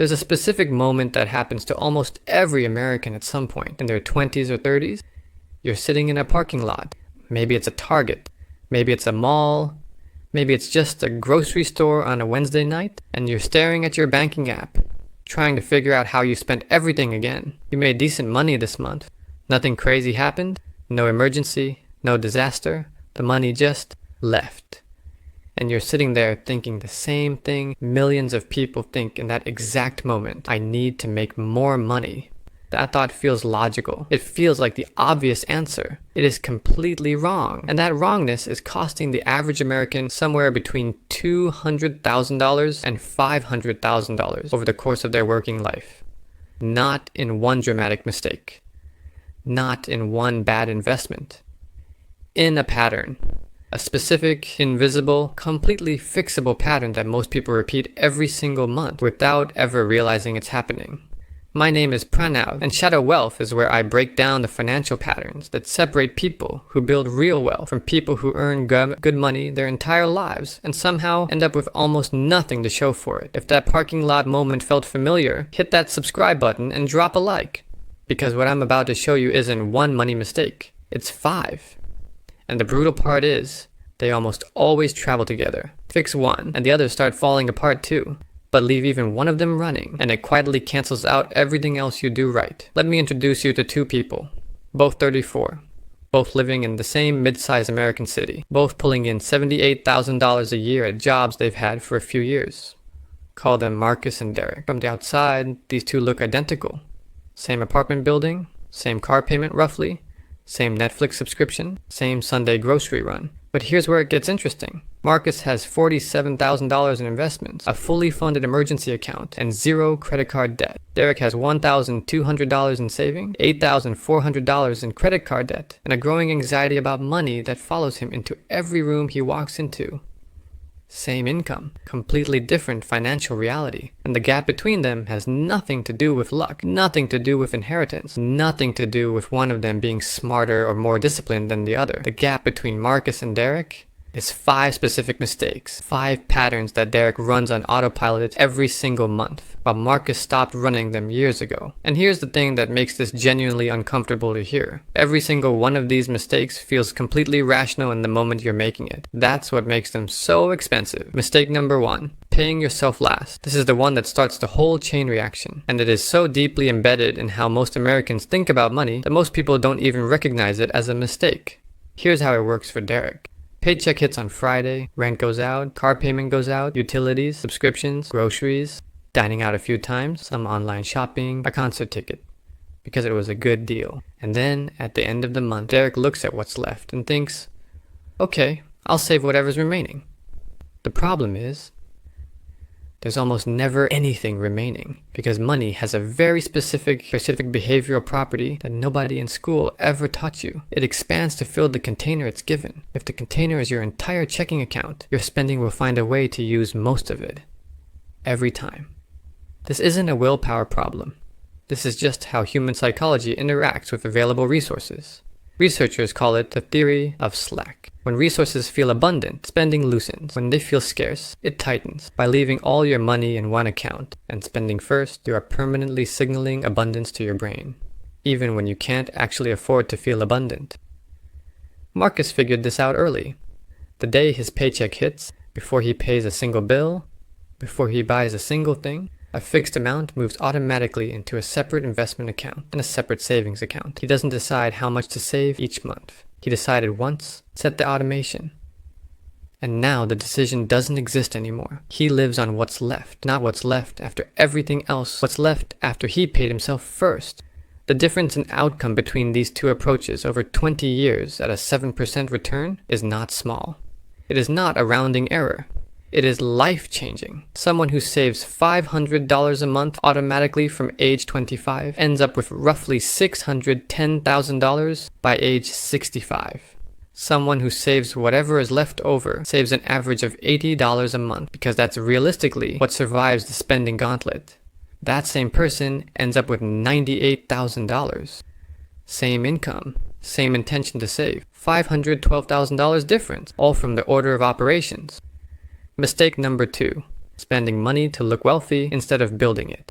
There's a specific moment that happens to almost every American at some point in their 20s or 30s. You're sitting in a parking lot. Maybe it's a Target. Maybe it's a mall. Maybe it's just a grocery store on a Wednesday night, and you're staring at your banking app, trying to figure out how you spent everything again. You made decent money this month. Nothing crazy happened. No emergency. No disaster. The money just left. And you're sitting there thinking the same thing millions of people think in that exact moment. I need to make more money. That thought feels logical. It feels like the obvious answer. It is completely wrong. And that wrongness is costing the average American somewhere between $200,000 and $500,000 over the course of their working life. Not in one dramatic mistake. Not in one bad investment. In a pattern. A specific, invisible, completely fixable pattern that most people repeat every single month without ever realizing it's happening. My name is Pranav, and Shadow Wealth is where I break down the financial patterns that separate people who build real wealth from people who earn good money their entire lives and somehow end up with almost nothing to show for it. If that parking lot moment felt familiar, hit that subscribe button and drop a like. Because what I'm about to show you isn't one money mistake, it's 5. And the brutal part is, they almost always travel together. Fix one, and the others start falling apart too. But leave even one of them running, and it quietly cancels out everything else you do right. Let me introduce you to 2 people, both 34, both living in the same mid-sized American city, both pulling in $78,000 a year at jobs they've had for a few years. Call them Marcus and Derek. From the outside, these two look identical. Same apartment building, same car payment roughly, same Netflix subscription, same Sunday grocery run. But here's where it gets interesting. Marcus has $47,000 in investments, a fully funded emergency account, and 0 credit card debt. Derek has $1,200 in savings, $8,400 in credit card debt, and a growing anxiety about money that follows him into every room he walks into. Same income, completely different financial reality. And the gap between them has nothing to do with luck, nothing to do with inheritance, nothing to do with one of them being smarter or more disciplined than the other. The gap between Marcus and Derek is 5 specific mistakes, 5 patterns that Derek runs on autopilot every single month, while Marcus stopped running them years ago. And here's the thing that makes this genuinely uncomfortable to hear. Every single one of these mistakes feels completely rational in the moment you're making it. That's what makes them so expensive. Mistake number 1. Paying yourself last. This is the one that starts the whole chain reaction, and it is so deeply embedded in how most Americans think about money that most people don't even recognize it as a mistake. Here's how it works for Derek. Paycheck hits on Friday, rent goes out, car payment goes out, utilities, subscriptions, groceries, dining out a few times, some online shopping, a concert ticket, because it was a good deal. And then, at the end of the month, Derek looks at what's left and thinks, okay, I'll save whatever's remaining. The problem is, there's almost never anything remaining, because money has a very specific behavioral property that nobody in school ever taught you. It expands to fill the container it's given. If the container is your entire checking account, your spending will find a way to use most of it. Every time. This isn't a willpower problem. This is just how human psychology interacts with available resources. Researchers call it the theory of slack. When resources feel abundant, spending loosens. When they feel scarce, it tightens. By leaving all your money in one account and spending first, you are permanently signaling abundance to your brain, even when you can't actually afford to feel abundant. Marcus figured this out early. The day his paycheck hits, before he pays a single bill, before he buys a single thing, a fixed amount moves automatically into a separate investment account and a separate savings account. He doesn't decide how much to save each month. He decided once, set the automation. And now the decision doesn't exist anymore. He lives on what's left, not what's left after everything else, what's left after he paid himself first. The difference in outcome between these two approaches over 20 years at a 7% return is not small. It is not a rounding error. It is life-changing. Someone who saves $500 a month automatically from age 25 ends up with roughly $610,000 by age 65. Someone who saves whatever is left over saves an average of $80 a month because that's realistically what survives the spending gauntlet. That same person ends up with $98,000. Same income, same intention to save, $512,000 difference, all from the order of operations. Mistake number 2. spending money to look wealthy instead of building it.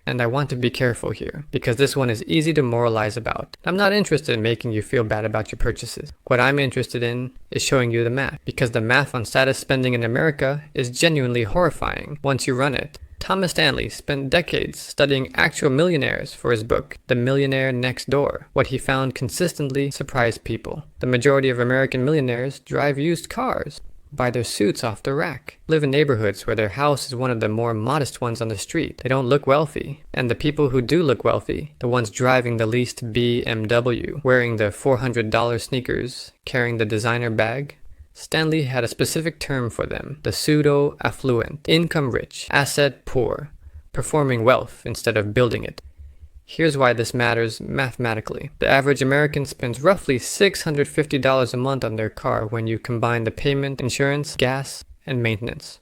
And I want to be careful here, because this one is easy to moralize about. I'm not interested in making you feel bad about your purchases. What I'm interested in is showing you the math, because the math on status spending in America is genuinely horrifying once you run it. Thomas Stanley spent decades studying actual millionaires for his book, The Millionaire Next Door. What he found consistently surprised people. The majority of American millionaires drive used cars, buy their suits off the rack, live in neighborhoods where their house is one of the more modest ones on the street. They don't look wealthy. And the people who do look wealthy, the ones driving the leased BMW, wearing the $400 sneakers, carrying the designer bag, Stanley had a specific term for them: the pseudo-affluent, income-rich, asset-poor, performing wealth instead of building it. Here's why this matters mathematically. The average American spends roughly $650 a month on their car when you combine the payment, insurance, gas, and maintenance.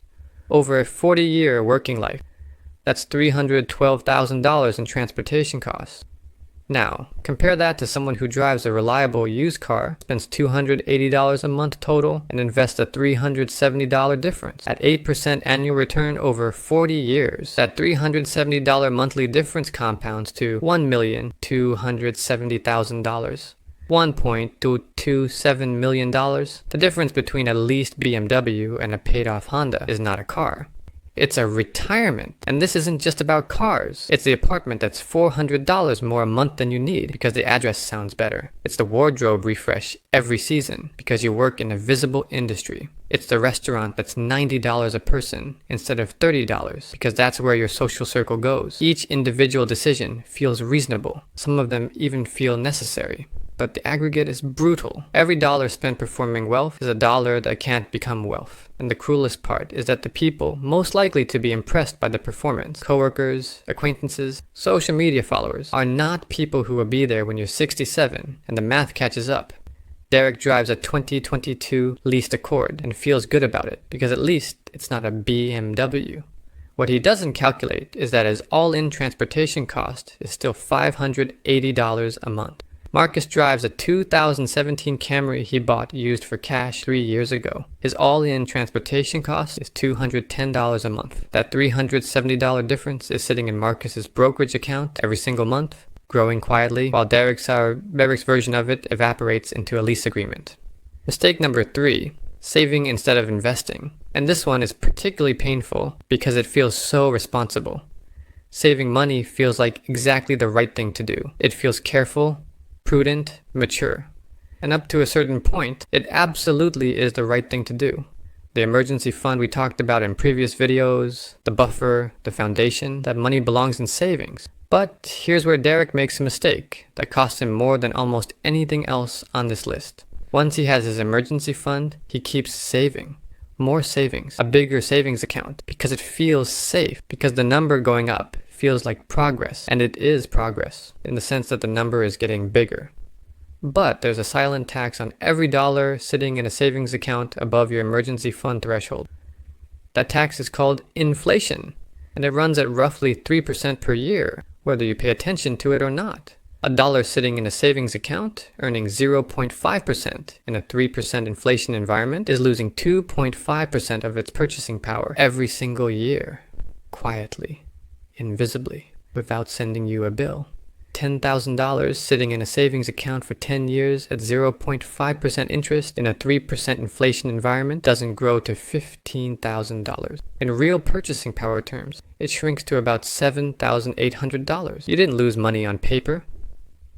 Over a 40-year working life, that's $312,000 in transportation costs. Now, compare that to someone who drives a reliable used car, spends $280 a month total, and invests a $370 difference. At 8% annual return over 40 years, that $370 monthly difference compounds to $1,270,000. $1.227 million. The difference between a leased BMW and a paid-off Honda is not a car. It's a retirement. And this isn't just about cars. It's the apartment that's $400 more a month than you need because the address sounds better. It's the wardrobe refresh every season because you work in a visible industry. It's the restaurant that's $90 a person instead of $30 because that's where your social circle goes. Each individual decision feels reasonable. Some of them even feel necessary. But the aggregate is brutal. Every dollar spent performing wealth is a dollar that can't become wealth. And the cruelest part is that the people most likely to be impressed by the performance, coworkers, acquaintances, social media followers, are not people who will be there when you're 67 and the math catches up. Derek drives a 2022 leased Accord and feels good about it because at least it's not a BMW. What he doesn't calculate is that his all-in transportation cost is still $580 a month. Marcus drives a 2017 Camry he bought used for cash 3 years ago. His all-in transportation cost is $210 a month. That $370 difference is sitting in Marcus's brokerage account every single month, growing quietly, while Derek's version of it evaporates into a lease agreement. Mistake number 3, saving instead of investing. And this one is particularly painful because it feels so responsible. Saving money feels like exactly the right thing to do. It feels careful, prudent, mature. And up to a certain point, it absolutely is the right thing to do. The emergency fund we talked about in previous videos, the buffer, the foundation, that money belongs in savings. But here's where Derek makes a mistake that costs him more than almost anything else on this list. Once he has his emergency fund, he keeps saving. More savings, a bigger savings account, because it feels safe, because the number going up feels like progress, and it is progress, in the sense that the number is getting bigger. But there's a silent tax on every dollar sitting in a savings account above your emergency fund threshold. That tax is called inflation, and it runs at roughly 3% per year, whether you pay attention to it or not. A dollar sitting in a savings account, earning 0.5% in a 3% inflation environment, is losing 2.5% of its purchasing power every single year, quietly, invisibly, without sending you a bill. $10,000 sitting in a savings account for 10 years at 0.5% interest in a 3% inflation environment doesn't grow to $15,000. In real purchasing power terms, it shrinks to about $7,800. You didn't lose money on paper,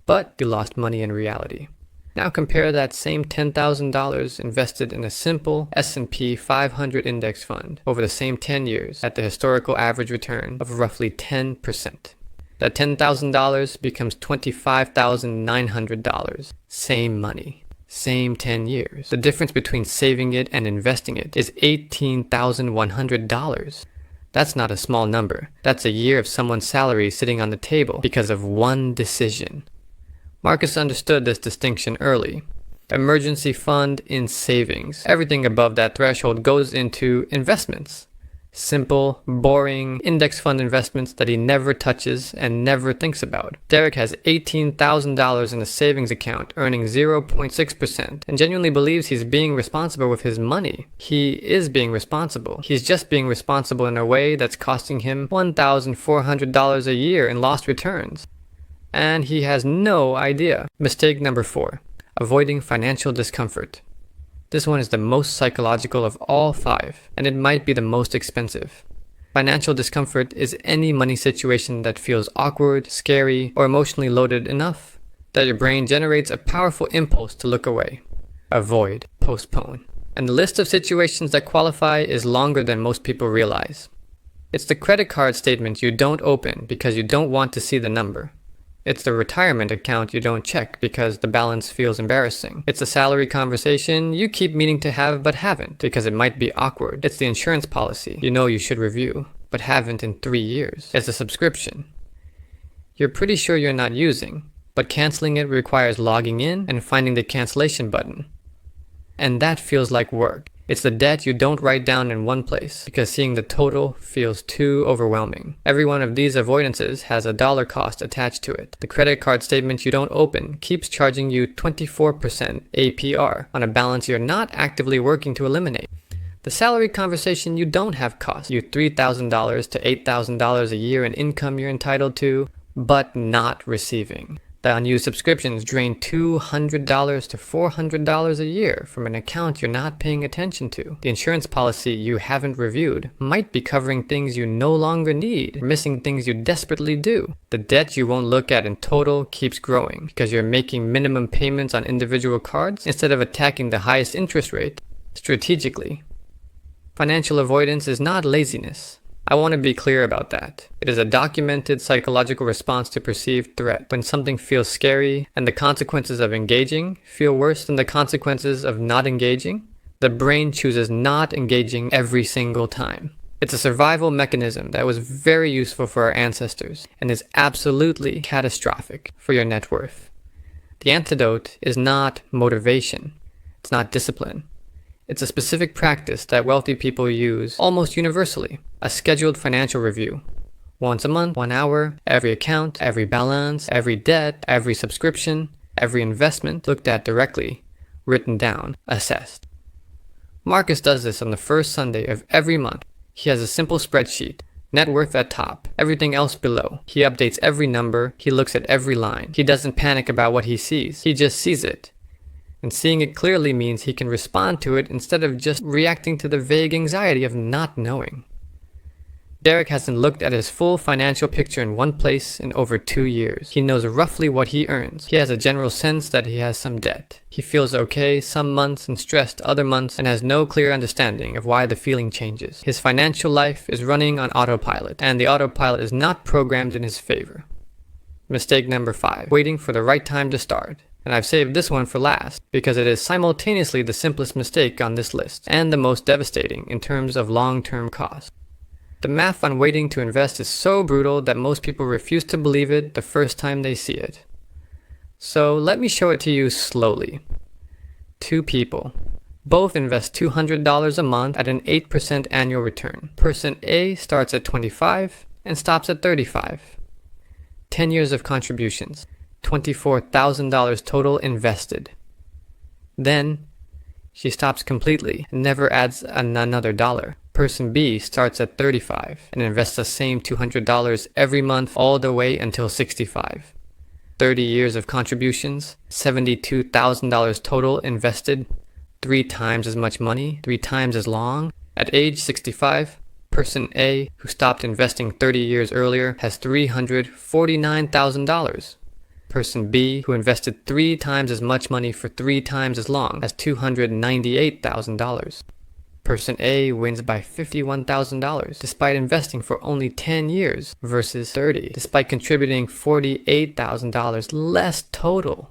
but you lost money in reality. Now compare that same $10,000 invested in a simple S&P 500 index fund over the same 10 years at the historical average return of roughly 10%. That $10,000 becomes $25,900. Same money, same 10 years. The difference between saving it and investing it is $18,100. That's not a small number. That's a year of someone's salary sitting on the table because of one decision. Marcus understood this distinction early. Emergency fund in savings. Everything above that threshold goes into investments. Simple, boring, index fund investments that he never touches and never thinks about. Derek has $18,000 in a savings account, earning 0.6%, and genuinely believes he's being responsible with his money. He is being responsible. He's just being responsible in a way that's costing him $1,400 a year in lost returns. And he has no idea. Mistake number 4. Avoiding financial discomfort. This one is the most psychological of all 5, and it might be the most expensive. Financial discomfort is any money situation that feels awkward, scary, or emotionally loaded enough that your brain generates a powerful impulse to look away. Avoid, postpone. And the list of situations that qualify is longer than most people realize. It's the credit card statement you don't open because you don't want to see the number. It's the retirement account you don't check because the balance feels embarrassing. It's a salary conversation you keep meaning to have but haven't because it might be awkward. It's the insurance policy you know you should review but haven't in 3 years. It's a subscription you're pretty sure you're not using, but canceling it requires logging in and finding the cancellation button. And that feels like work. It's the debt you don't write down in one place because seeing the total feels too overwhelming. Every one of these avoidances has a dollar cost attached to it. The credit card statement you don't open keeps charging you 24% APR on a balance you're not actively working to eliminate. The salary conversation you don't have costs you $3,000 to $8,000 a year in income you're entitled to, but not receiving. The unused subscriptions drain $200 to $400 a year from an account you're not paying attention to. The insurance policy you haven't reviewed might be covering things you no longer need, or missing things you desperately do. The debt you won't look at in total keeps growing because you're making minimum payments on individual cards instead of attacking the highest interest rate strategically. Financial avoidance is not laziness. I want to be clear about that. It is a documented psychological response to perceived threat. When something feels scary and the consequences of engaging feel worse than the consequences of not engaging, the brain chooses not engaging every single time. It's a survival mechanism that was very useful for our ancestors and is absolutely catastrophic for your net worth. The antidote is not motivation. It's not discipline. It's a specific practice that wealthy people use almost universally, a scheduled financial review. Once a month, 1 hour, every account, every balance, every debt, every subscription, every investment looked at directly, written down, assessed. Marcus does this on the first Sunday of every month. He has a simple spreadsheet, net worth at top, everything else below. He updates every number, he looks at every line. He doesn't panic about what he sees, he just sees it. And seeing it clearly means he can respond to it instead of just reacting to the vague anxiety of not knowing. Derek hasn't looked at his full financial picture in one place in over 2 years. He knows roughly what he earns. He has a general sense that he has some debt. He feels okay some months and stressed other months and has no clear understanding of why the feeling changes. His financial life is running on autopilot, and the autopilot is not programmed in his favor. Mistake number 5, waiting for the right time to start. And I've saved this one for last because it is simultaneously the simplest mistake on this list and the most devastating in terms of long-term cost. The math on waiting to invest is so brutal that most people refuse to believe it the first time they see it. So let me show it to you slowly. 2 people. Both invest $200 a month at an 8% annual return. Person A starts at 25 and stops at 35. 10 years of contributions. $24,000 total invested. Then, she stops completely and never adds another dollar. Person B starts at 35 and invests the same $200 every month all the way until 65. 30 years of contributions, $72,000 total invested, 3 times as much money, 3 times as long. At age 65, Person A, who stopped investing 30 years earlier, has $349,000. Person B, who invested 3 times as much money for 3 times as long, has $298,000. Person A wins by $51,000 despite investing for only 10 years versus 30, despite contributing $48,000 less total.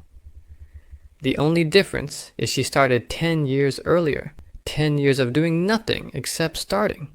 The only difference is she started 10 years earlier, 10 years of doing nothing except starting.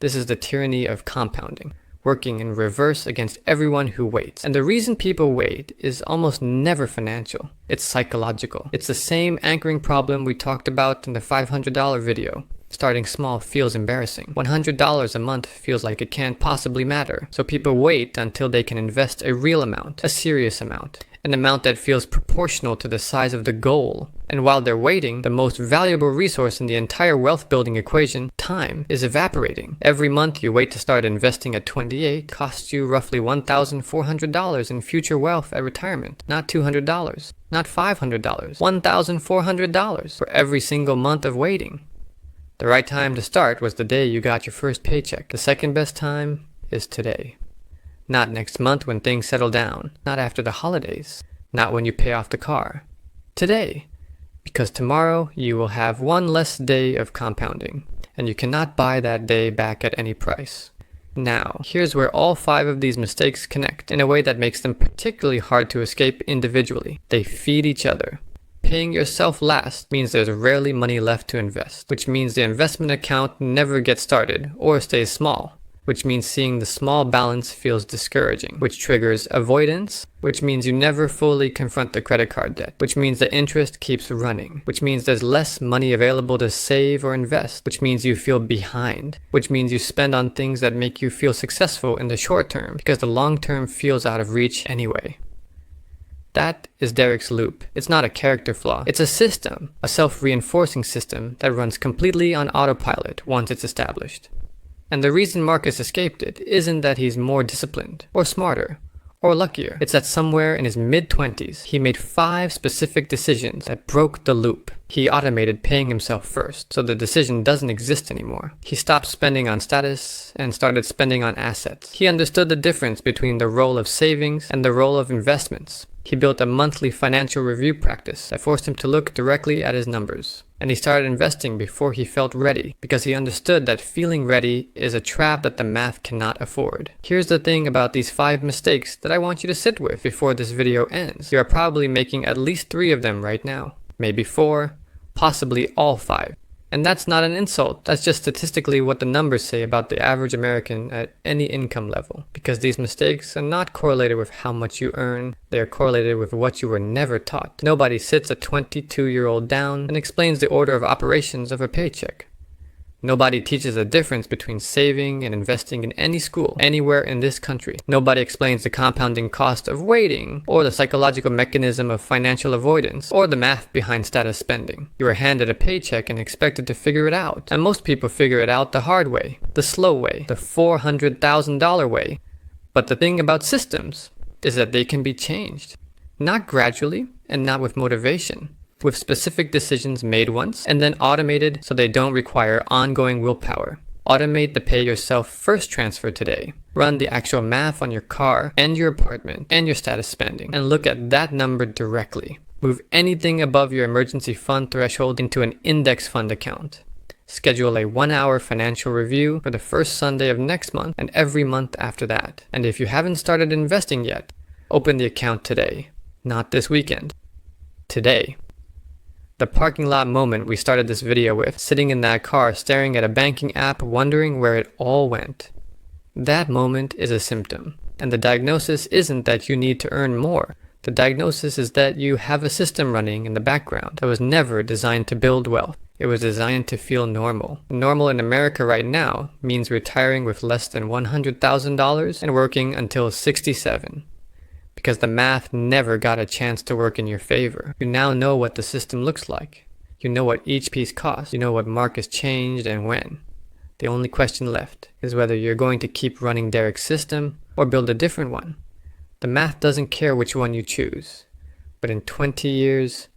This is the tyranny of compounding, working in reverse against everyone who waits. And the reason people wait is almost never financial. It's psychological. It's the same anchoring problem we talked about in the $500 video. Starting small feels embarrassing. $100 a month feels like it can't possibly matter. So people wait until they can invest a real amount, a serious amount, an amount that feels proportional to the size of the goal. And while they're waiting, the most valuable resource in the entire wealth building equation, time, is evaporating. Every month you wait to start investing at 28 costs you roughly $1,400 in future wealth at retirement. Not $200, not $500, $1,400 for every single month of waiting. The right time to start was the day you got your first paycheck. The second best time is today. Not next month when things settle down. Not after the holidays. Not when you pay off the car. Today. Because tomorrow you will have one less day of compounding, and you cannot buy that day back at any price. Now, here's where all 5 of these mistakes connect in a way that makes them particularly hard to escape individually. They feed each other. Paying yourself last means there's rarely money left to invest, which means the investment account never gets started or stays small, which means seeing the small balance feels discouraging, which triggers avoidance, which means you never fully confront the credit card debt, which means the interest keeps running, which means there's less money available to save or invest, which means you feel behind, which means you spend on things that make you feel successful in the short term because the long term feels out of reach anyway. That is Derek's loop. It's not a character flaw. It's a system, a self-reinforcing system that runs completely on autopilot once it's established. And the reason Marcus escaped it isn't that he's more disciplined, or smarter, or luckier. It's that somewhere in his mid-20s, he made 5 specific decisions that broke the loop. He automated paying himself first, so the decision doesn't exist anymore. He stopped spending on status and started spending on assets. He understood the difference between the role of savings and the role of investments. He built a monthly financial review practice that forced him to look directly at his numbers. And he started investing before he felt ready, because he understood that feeling ready is a trap that the math cannot afford. Here's the thing about these 5 mistakes that I want you to sit with before this video ends. You are probably making at least 3 of them right now. Maybe 4, possibly all 5. And that's not an insult, that's just statistically what the numbers say about the average American at any income level. Because these mistakes are not correlated with how much you earn, they are correlated with what you were never taught. Nobody sits a 22-year-old down and explains the order of operations of a paycheck. Nobody teaches the difference between saving and investing in any school, anywhere in this country. Nobody explains the compounding cost of waiting, or the psychological mechanism of financial avoidance, or the math behind status spending. You are handed a paycheck and expected to figure it out. And most people figure it out the hard way, the slow way, the $400,000 way. But the thing about systems is that they can be changed. Not gradually, and not with motivation. With specific decisions made once and then automated so they don't require ongoing willpower. Automate the pay yourself first transfer today. Run the actual math on your car and your apartment and your status spending and look at that number directly. Move anything above your emergency fund threshold into an index fund account. Schedule a 1-hour financial review for the first Sunday of next month and every month after that. And if you haven't started investing yet, open the account today. Not this weekend. Today. The parking lot moment we started this video with, sitting in that car staring at a banking app wondering where it all went. That moment is a symptom, and the diagnosis isn't that you need to earn more. The diagnosis is that you have a system running in the background that was never designed to build wealth. It was designed to feel normal. Normal in America right now means retiring with less than $100,000 and working until 67. Because the math never got a chance to work in your favor. You now know what the system looks like. You know what each piece costs. You know what Marcus changed and when. The only question left is whether you're going to keep running Derek's system or build a different one. The math doesn't care which one you choose. But in 20 years,